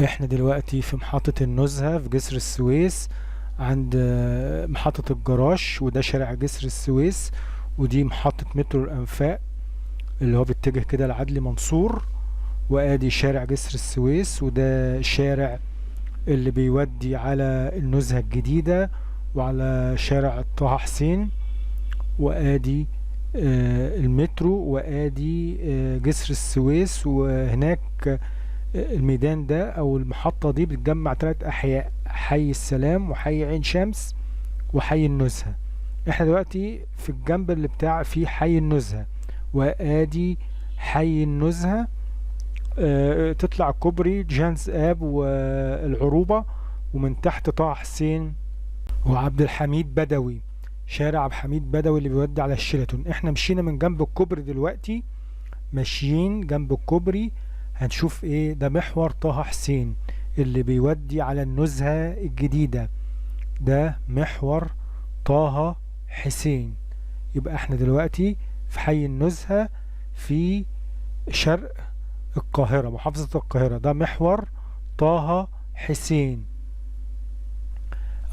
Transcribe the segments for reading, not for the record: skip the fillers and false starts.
احنا دلوقتي في محطة النزهة في جسر السويس عند محطة الجراش، وده شارع جسر السويس، ودي محطة مترو الأنفاق اللي هو بيتجه كده لعدلي منصور. وادي شارع جسر السويس، وده شارع اللي بيودي على النزهة الجديدة وعلى شارع طه حسين. وادي المترو، وادي جسر السويس. وهناك الميدان ده او المحطة دي بتجمع 3 احياء: حي السلام وحي عين شمس وحي النزهة. احنا دلوقتي في الجنب اللي بتاع فيه حي النزهة، وادي حي النزهة. تطلع كوبري جانز اب والعروبة، ومن تحت طه حسين وعبد الحميد بدوي، شارع عبد الحميد بدوي اللي بيودي على الشيراتون. احنا مشينا من جنب الكوبري دلوقتي، ماشيين جنب الكوبري. هنشوف ايه ده؟ محور طه حسين اللي بيودي على النزهة الجديدة. ده محور طه حسين. يبقى احنا دلوقتي في حي النزهة في شرق القاهرة، محافظة القاهرة. ده محور طه حسين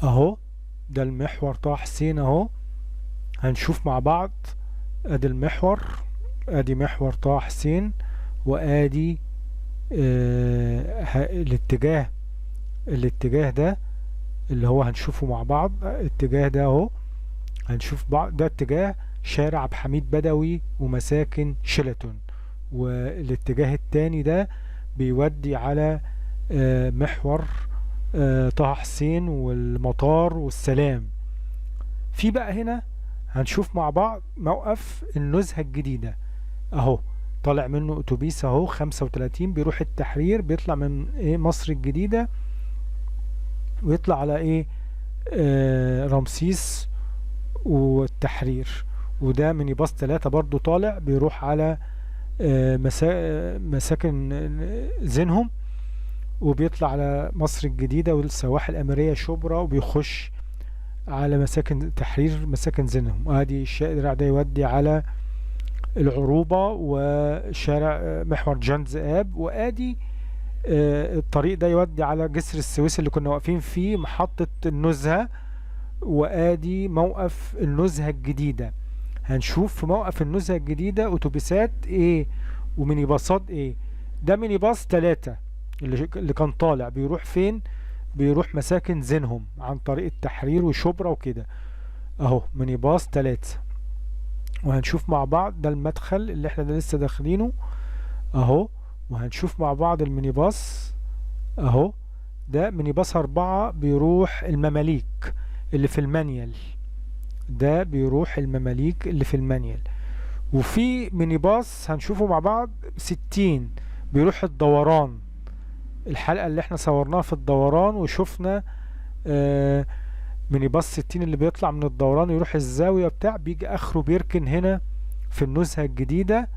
اهو. ده المحور طه حسين اهو. هنشوف مع بعض. ادي المحور، ادي محور طه حسين، وادي الاتجاه ده اللي هو هنشوفه مع بعض. الاتجاه ده اهو، هنشوف بعض. ده اتجاه شارع عبد الحميد بدوي ومساكن شيراتون. والاتجاه التاني ده بيودي على محور طه حسين والمطار والسلام. في بقى هنا هنشوف مع بعض موقف النزهة الجديدة اهو. طالع منه اتوبيس اهو 35 بيروح التحرير، بيطلع من ايه مصر الجديدة ويطلع على ايه رمسيس والتحرير. وده ميني باص 3 برضو طالع بيروح على مساكن زينهم، وبيطلع على مصر الجديدة والسواحل الأميرية شبرا، وبيخش على مساكن تحرير مساكن زينهم. ادي الشارع ده يودي على العروبة وشارع محور جانز اب. وادي الطريق ده يودي على جسر السويس اللي كنا واقفين فيه محطة النزهة. وادي موقف النزهة الجديدة. هنشوف في موقف النزهة الجديدة اتوبيسات ايه وميني باصات ايه. ده ميني باص 3 اللي كان طالع بيروح فين؟ بيروح مساكن زينهم عن طريق التحرير وشبرا وكده اهو. ميني باص 3. وهنشوف مع بعض. ده المدخل اللي احنا ده لسه داخلينه اهو. وهنشوف مع بعض الميني باص اهو. ده ميني باص 4 بيروح المماليك اللي في المانيال. ده بيروح المماليك اللي في المانيال. وفي ميني باص هنشوفه مع بعض 60 بيروح الدوران. الحلقة اللي احنا صورناها في الدوران وشفنا ميني باص 60 اللي بيطلع من الدوران يروح الزاوية بتاع، بيجي اخره بيركن هنا في النزهة الجديدة.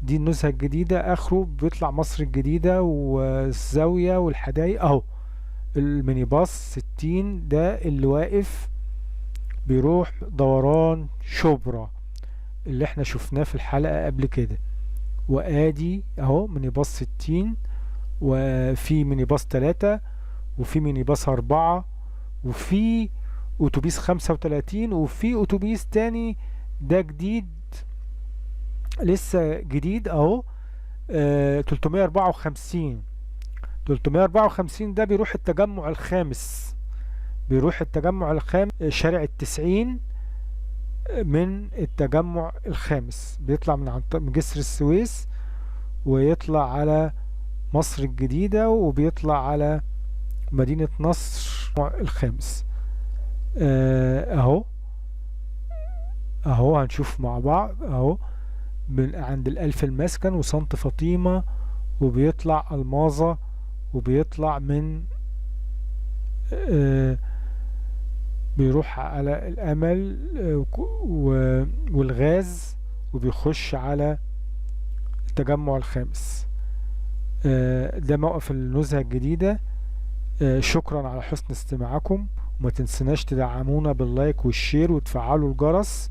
دي النزهة الجديدة، اخره بيطلع مصر الجديدة والزاوية والحدايق اهو. الميني باص 60 ده اللي واقف بيروح دوران شبرا اللي احنا شفناه في الحلقة قبل كده. وادي اهو ميني باص 60، وفي ميني باص 3، وفي ميني باص 4، وفي اتوبيس 35، وفي اتوبيس تاني ده جديد لسه جديد اهو 354. 354 ده بيروح التجمع الخامس. بيروح التجمع الخامس شارع التسعين. من التجمع الخامس بيطلع من جسر السويس ويطلع على مصر الجديدة، وبيطلع على مدينة نصر الخامس اهو. اهو هنشوف مع بعض اهو من عند الألف المسكن وسانت فاطمة، وبيطلع الماظة، وبيطلع من بيروح على الأمل والغاز، وبيخش على التجمع الخامس. ده موقف النزهة الجديدة. شكرا على حسن استماعكم، وما تنسناش تدعمونا باللايك والشير وتفعلوا الجرس.